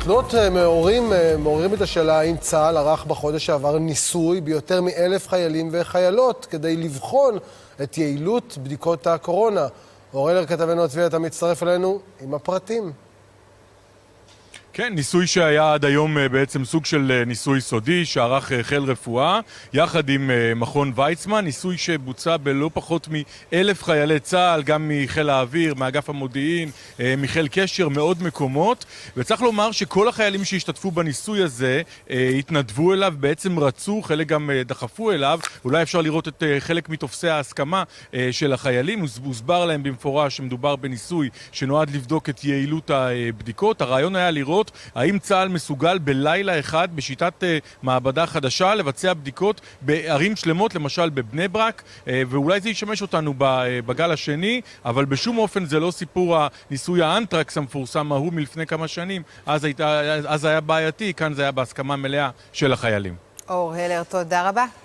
התלונות מעוררים את השאלה האם צה"ל ערך בחודש שעבר ניסוי ביותר מ1,000 חיילים וחיילות כדי לבחון את יעילות בדיקות הקורונה. אורלר כתבנו הצבאי, אתה מצטרף אלינו עם הפרטים. כן, ניסוי שהיה עד היום בעצם סוג של ניסוי סודי שערך חיל רפואה יחד עם מכון ויצמן, ניסוי שבוצע בלא פחות מ1,000 חיילי צה"ל, גם מחיל האוויר, מאגף המודיעין, מחיל קשר, מאוד מקומות, וצריך לומר שכל החיילים שהשתתפו בניסוי הזה התנדבו אליו, בעצם רצו, חלק גם דחפו אליו, אולי אפשר לראות את חלק מתופסי ההסכמה של החיילים, הוסבר להם במפורש שמדובר בניסוי שנועד לבדוק את יעילות הבדיקות. הרעיון היה לראות האם צה"ל מסוגל בלילה אחד בשיטת מעבדה חדשה לבצע בדיקות בערים שלמות, למשל בבני ברק, ואולי זה ישמש אותנו בגל השני, אבל בשום אופן זה לא סיפור הניסוי האנטרקס המפורסם ההוא מלפני כמה שנים. אז היה בעייתי, כאן זה היה בהסכמה מלאה של החיילים. אור הלר, תודה רבה.